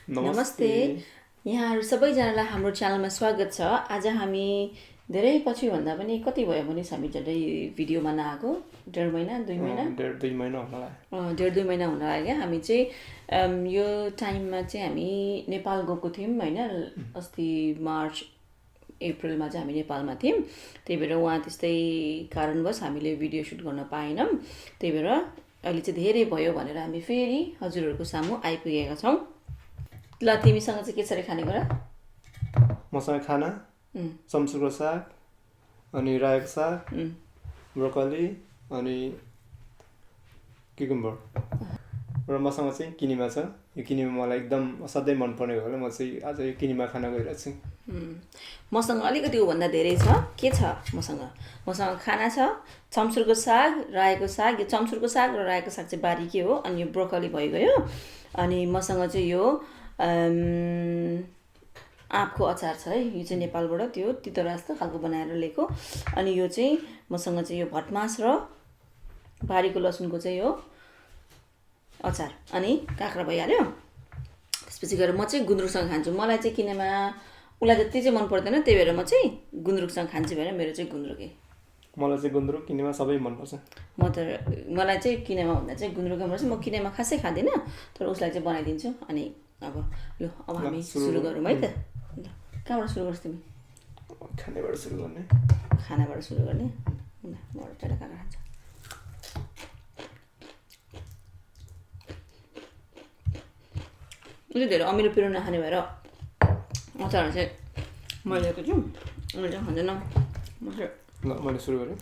नमस्ते यहाँहरू सबैजनालाई हाम्रो च्यानलमा स्वागत छ। आज हामी धेरै पछि भन्दा पनि कति भयो भने हामी झन्डै भिडियोमा नआएको डेढ महिना 2 महिना डेढ 2 महिना हुन लाग्यो। डेढ 2 महिना हुन लाग्यो। हामी चाहिँ यो टाइममा चाहिँ हामी नेपाल गएको थियौँ होइन। अस्ति मार्च अप्रिलमा चाहिँ हामी नेपालमा थियौँ। त्यही भएर उहाँ त्यस्तै कारणवश हामीले भिडियो सुट गर्न पाएनौँ। त्यही भएर अहिले चाहिँ धेरै भयो भनेर हामी फेरि हजुरहरूको सामु आइपुगेका छौँ। ल तिमीसँग चाहिँ के छ रे खानेकुरा? मसँग खाना चम्चुको साग अनि रायोको साग ब्रोकली अनि क्युकुम्बर र मसँग चाहिँ किनेमा छ। यो किनेमा मलाई एकदम असाध्यै मनपर्ने भएर म चाहिँ आज यो किनेमा खान गइरहेको छु। मसँग अलिकति भन्दा धेरै छ। के छ मसँग खाना छ, चम्चुरको साग, रायोको साग। यो चम्चुरको साग र रायोको साग चाहिँ बारीकै हो। अनि यो ब्रोकली भइगयो। अनि मसँग चाहिँ यो आँपको अचार छ है। यो चाहिँ नेपालबाट त्यो तितरा जस्तो खालको बनाएर ल्याएको। अनि यो चाहिँ मसँग चाहिँ यो भटमास र बारीको लसुनको चाहिँ यो अचार अनि काँक्रा भइहाल्यो। त्यसपछि गएर म चाहिँ गुन्द्रुकसँग खान्छु। मलाई चाहिँ किनेमा उसलाई जति चाहिँ मन पर्दैन, त्यही भएर म चाहिँ गुन्द्रुकसँग खान्छु भनेर मेरो चाहिँ गुन्द्रुकै। मलाई चाहिँ गुन्द्रुक किनेमा सबै मनपर्छ। मलाई चाहिँ किनेमा भन्दा चाहिँ गुन्द्रुकै मनपर्छ। म किनेमा खासै खाँदिनँ, तर उसलाई चाहिँ बनाइदिन्छु। अनि अब हामी सुरु गरौँ है त। कहाँबाट सुरु गर्छौ तिमी? खानाबाट सुरु गर्ने। खानाबाट सुरु गर्ने। म एउटा काँक्रा खान्छु। उसले धेरै अमिलो पिरो नखाने भएर अचारहरू चाहिँ मैले ल्याएको छु। मैले चाहिँ खाँदैन। म चाहिँ ल मैले सुरु गरेँ।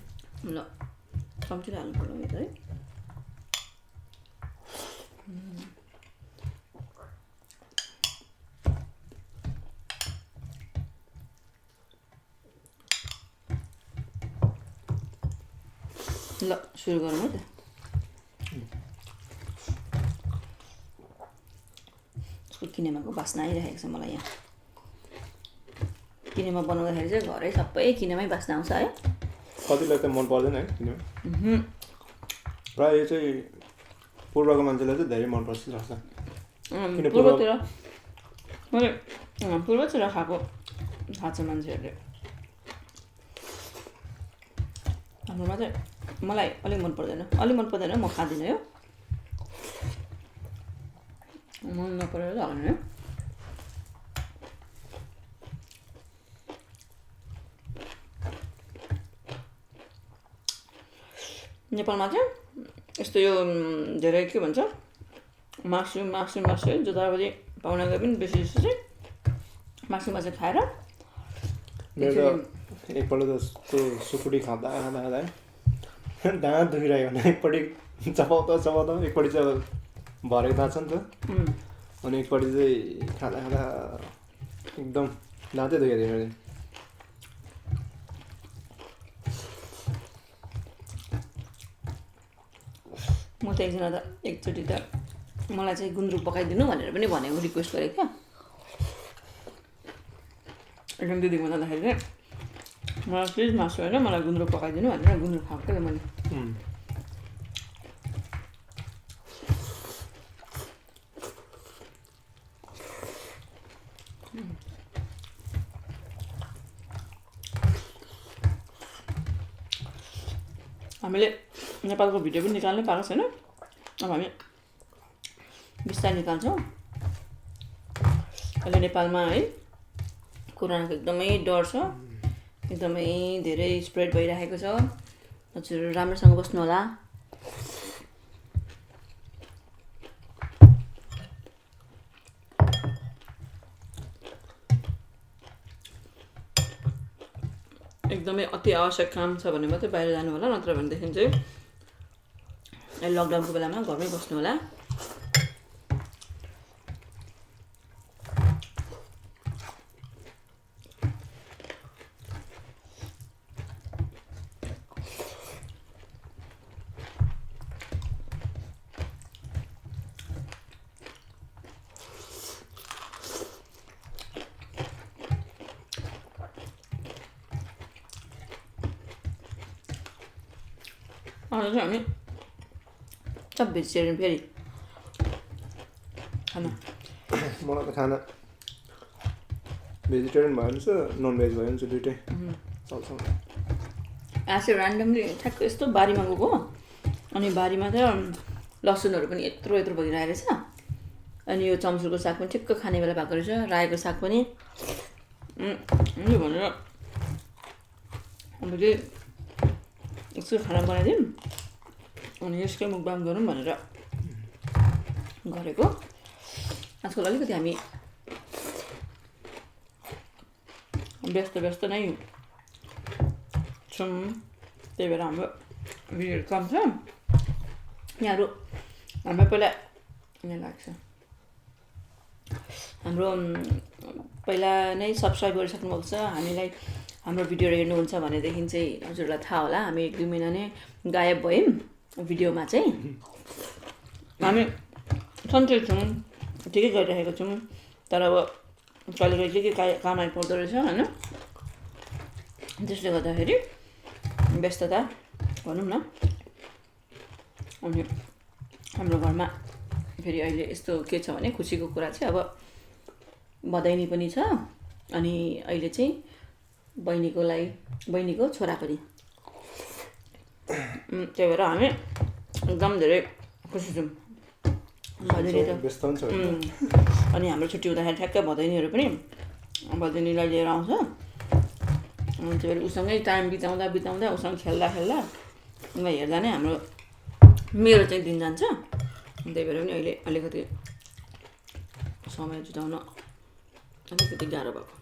ल चम्ची हाल्नु पर्यो है। ल सुरु गरौँ है त। उसको किनेमाको बास्ना आइरहेको छ मलाई यहाँ। किनेमा बनाउँदाखेरि चाहिँ घरै सबै किनेमै बास्ना आउँछ है। कतिलाई त मन पर्दैन है किनेमा। र यो चाहिँ पूर्वको मान्छेलाई चाहिँ धेरै मनपर्छ जस्तो लाग्छ। पूर्वतिर मैले पूर्वतिर खाएको थाहा छ मान्छेहरूले। हाम्रोमा चाहिँ मलाई अलिक मन पर्दैन। म खाँदिनँ यो। मन नपरेर त होइन है। नेपालमा चाहिँ यस्तो यो धेरै के भन्छ मासु है। जताभावी पाहुनाको पनि बेसी जस्तो चाहिँ मासु खाएर मेरो एकपल्ट त त्यो सुकुटी खाँदा दाँत दुखिरहेको भने एकपट्टि चपाउँदा एकपट्टि चाहिँ भरेको दाँत छ नि त। अनि एकपट्टि चाहिँ खाँदा एकदम दाँतै दुखेको थियो मेरो। म त एकचोटि त मलाई चाहिँ गुन्द्रुक पकाइदिनु भनेर पनि भनेको, रिक्वेस्ट गरेको क्या। एकदम दिदीमा जाँदाखेरि चाहिँ मलाई प्लिज मासु होइन, मलाई गुन्द्रुक पकाइदिनु भनेर गुन्द्रुक खाएको क्या मैले। हामीले नेपालको भिडियो पनि निकाल्नै पाएको छैन। अब हामी बिस्तारै निकाल्छौँ। अहिले नेपालमा है कोरोनाको एकदमै डर छ। एकदमै धेरै स्प्रेड भइरहेको छ। हजुर राम्रोसँग बस्नु होला। एकदमै अति आवश्यक काम छ भने मात्रै बाहिर जानु होला, नत्र भनेदेखि चाहिँ लकडाउनको बेलामा घरमै बस्नु होला। आज चाहिँ हामी सब भेजिटेरियन फेरि खाना मलाई त खाना भेजिटेरियन भयो भने चाहिँ नन भेज भयो भने चाहिँ दुइटै चल्छ। आज चाहिँ ऱ्यान्डमली ठ्याक्क यस्तो बारीमा गएको अनि बारीमा त लसुनहरू पनि यत्रो यत्रो भइरहेको रहेछ अनि यो चम्सुरको साग पनि ठिक्क खाने बेला भएको रहेछ रायोको साग पनि भनेर अब चाहिँ यसो खाना बनाइदिउँ अनि यसकै मुकबाङ गरौँ भनेर गरेको। आजकल अलिकति हामी व्यस्त नै छौँ त्यही भएर हाम्रो भिडियोहरू कम छ। यहाँहरू हामीलाई पहिला यहाँ लाग्छ हाम्रो पहिला नै सब्सक्राइब गरिसक्नु भएको छ हामीलाई हाम्रो भिडियोहरू हेर्नुहुन्छ भनेदेखि चाहिँ हजुरलाई थाहा होला हामी 1-2 महिना नै गायब भयौँ भिडियोमा चाहिँ। हामी सन्चै छौँ ठिकै गरिरहेको छौँ तर अब कहिले के काम आइपर्दो रहेछ होइन त्यसले गर्दाखेरि व्यस्तता भनौँ न। अनि हाम्रो घरमा फेरि अहिले यस्तो के छ भने खुसीको कुरा चाहिँ अब भदैनी पनि छ अनि अहिले चाहिँ बहिनीको छोरा पनि त्यही भएर हामी एकदम धेरै खुसी छौँ। भदैनी त अनि हाम्रो छुट्टी हुँदाखेरि ठ्याक्कै भदैनीहरू पनि भदैनीलाई लिएर आउँछ अनि त्यही भएर उसँगै टाइम बिताउँदा उसँग खेल्दा उनलाई हेर्दा नै हाम्रो मेरो चाहिँ दिन जान्छ। त्यही भएर पनि अहिले अलिकति समय जुटाउन अलिकति गाह्रो भएको।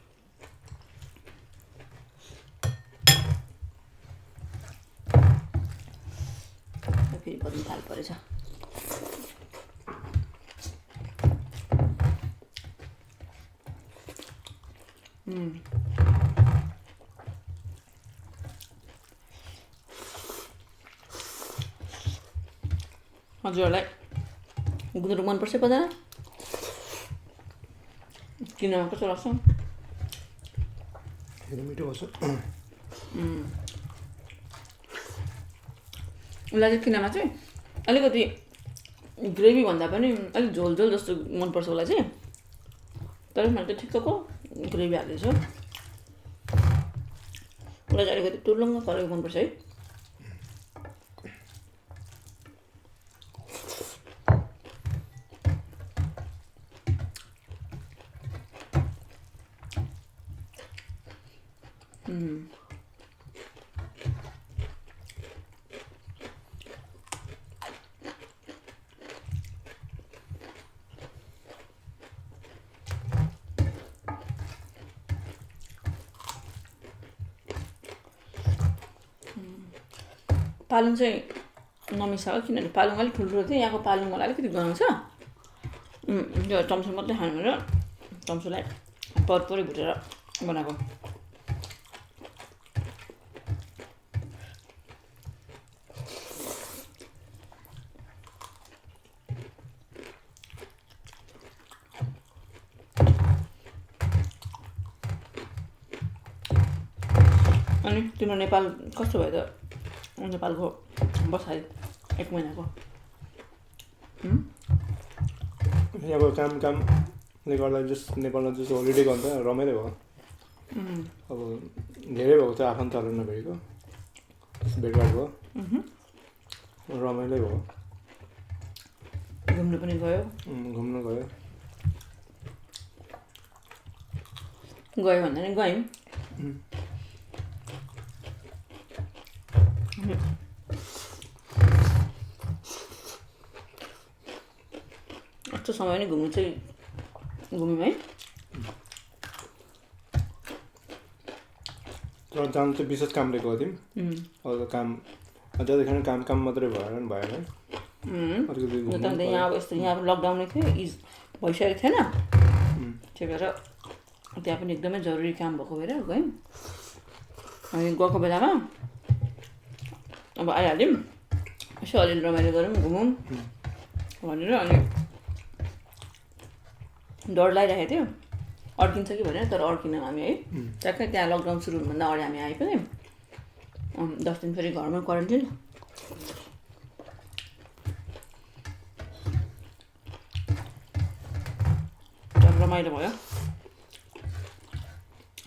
फेरि बदली थाल परेछ। हजुरहरूलाई गुन्द्रुक मनपर्छ बजार किनेमा कस्तो लाग्छ? मिठो हुन्छ। उसलाई चाहिँ किनेमा चाहिँ अलिकति ग्रेभी भन्दा पनि अलिक झोल जस्तो मनपर्छ उसलाई चाहिँ तर मैले चाहिँ ठिक्कको ग्रेभी हाल्दैछु। उसलाई चाहिँ अलिकति टुर्लुङ्ग परेको मनपर्छ है। पालुङ चाहिँ नमिसाएको किनभने पालुङ अलिक ठुल्ठुलो थियो यहाँको पालुङ मलाई अलिकति गनाउँछ। त्यो चम्सु मात्रै खानु भनेर चम्सुलाई परपरै भुटेर बनाएको। अनि तिम्रो नेपाल कस्तो भयो त? नेपालको बसाइ 1 महिनाको यहाँको कामले गर्दा नेपालमा जस्तो होलिडे गर्दा रमाइलो भयो। अब धेरै भएको चाहिँ आफन्तहरू नभएको भेटघाट भयो रमाइलो भयो। घुम्नु पनि गयो भन्दा नि गयौँ। यस्तो समय नै घुम्यौँ है। तर जानु चाहिँ विशेष कामले गएको थियौँ। अरू काम ज्यादा काम मात्रै भएन अलिकति यहाँ अब यस्तो यहाँ लकडाउन थियो भइसकेको थिएन त्यही भएर त्यहाँ पनि एकदमै जरुरी काम भएको भएर गयौँ। अनि गएको बेलामा अब आइहाल्यौँ यसो अलिअलि रमाइलो गरौँ घुमौँ भनेर अनि डर लागिरहेको थियो अड्किन्छ कि भनेर तर अड्किन हामी है। ट्याक्कै त्यहाँ लकडाउन सुरु हुनुभन्दा अगाडि हामी आइपुग्यौँ। 10 दिन फेरि घरमै क्वारेन्टिन। रमाइलो भयो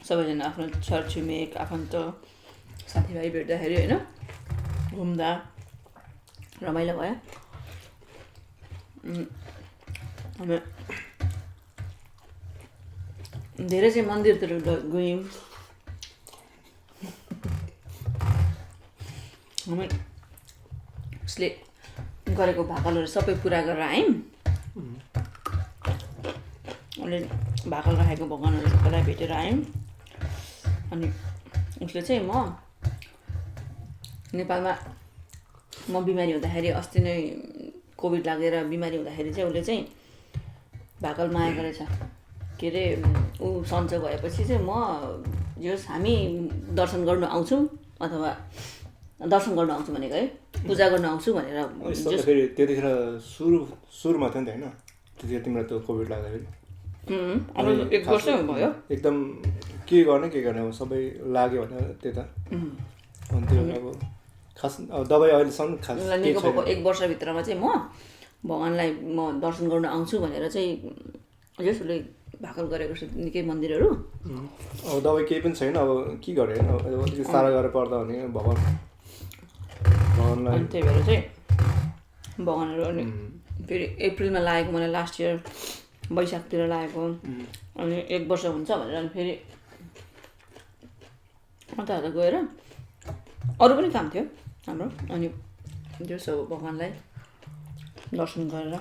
सबैजना आफ्नो छरछिमेक आफन्त साथीभाइ भेट्दाखेरि होइन घुम्दा रमाइलो भयो हामी धेरै चाहिँ मन्दिरतिर गयौँ हामी उसले गरेको भाकलहरू सबै पुरा गरेर आयौँ उसले भाकल राखेको भगवान्हरू सबैलाई भेटेर आयौँ अनि उसले चाहिँ म नेपालमा म बिमारी हुँदाखेरि अस्ति नै कोभिड लागेर बिमारी हुँदाखेरि चाहिँ उसले चाहिँ भाकल मागेको रहेछ के अरे ऊ सन्चो भएपछि चाहिँ म जस हामी दर्शन गर्नु आउँछौँ अथवा दर्शन गर्नु आउँछु भनेको है पूजा गर्नु आउँछु भनेर फेरि त्यतिखेर सुरुमा थियो नि त होइन त्यतिखेर तिम्रो त्यो कोभिड लाग्दाखेरि अब 1 वर्ष भयो एकदम के गर्ने अब सबै लाग्यो भने त्यता अनि त्यो अब खास दबाई अहिलेसम्म खास निको भएको 1 वर्षभित्रमा चाहिँ म भगवान्लाई म दर्शन गर्नु आउँछु भनेर चाहिँ यसले भाकल गरेको छ निकै मन्दिरहरू अब दबाई केही पनि छैन अब के गरे होइन साह्रो गरेर पर्दा भने भगवान्लाई अनि त्यही भएर चाहिँ भगवान्हरू अनि फेरि अप्रिलमा लागेको मलाई लास्ट इयर वैशाखतिर लागेको अनि 1 वर्ष हुन्छ भनेर अनि फेरि अन्त गएर अरू पनि काम थियो हाम्रो अनि त्यो सब भगवान्लाई दर्शन गरेर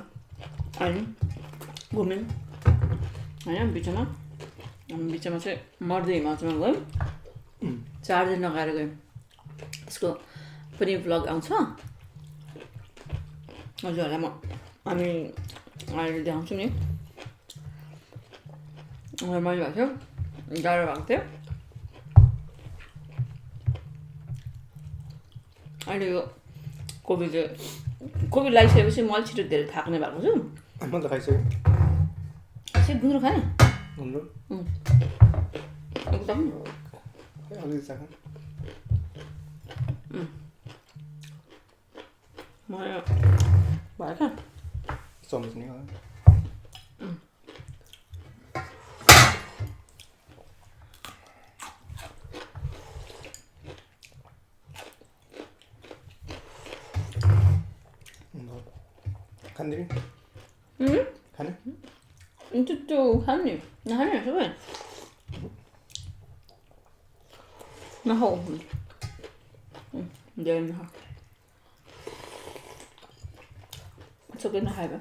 अनि घुम्यौँ होइन बिचमा चाहिँ मर्दै हिमाचलमा गयौँ 4 दिन लगाएर गयौँ त्यसको पनि भ्लग आउँछ हजुरहरूलाई हामी अहिले देखाउँछु नि रमाइलो भएको थियो गाह्रो भएको थियो अहिले यो कोभिड लागिसकेपछि म अलिक छिटो धेरै थाक्ने भएको छु म त खाइसकेँ गुन्द्रुक खाने एकदम भयो क्या चम्च नि खाने खाने त्यो खानु नि नखाने सबै नखाऊ धेरै नखा सबै नखाए भयो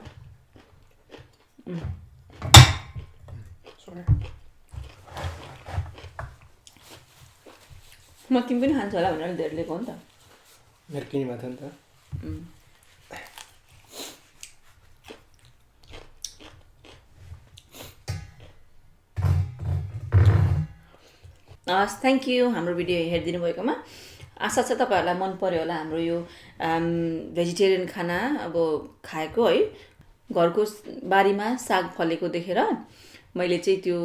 म तिमी पनि खान्छ होला भनेर धेरै लिएको हो नि त मेरो किनेमा थियो नि त हस् थ्याङ्क यू हाम्रो भिडियो हेरिदिनु भएकोमा आशा छ तपाईँहरूलाई मन पर्यो होला हाम्रो यो भेजिटेरियन खाना अब खाएको है घरको बारीमा साग फलेको देखेर मैले चाहिँ त्यो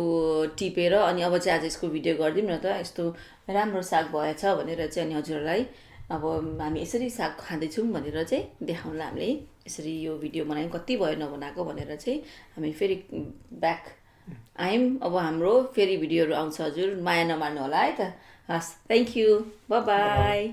टिपेर अनि अब चाहिँ आज यसको भिडियो गरिदिउँ न त यस्तो राम्रो साग भएछ भनेर चाहिँ अनि हजुरहरूलाई अब हामी यसरी साग खाँदैछौँ भनेर चाहिँ देखाउनलाई हामीले यसरी यो भिडियो बनायौँ कति भयो नबनाएको भनेर चाहिँ हामी फेरि ब्याक आयौँ अब हाम्रो फेरि भिडियोहरू आउँछ हजुर माया नमार्नु होला है त हस् थ्याङ्क यू बाई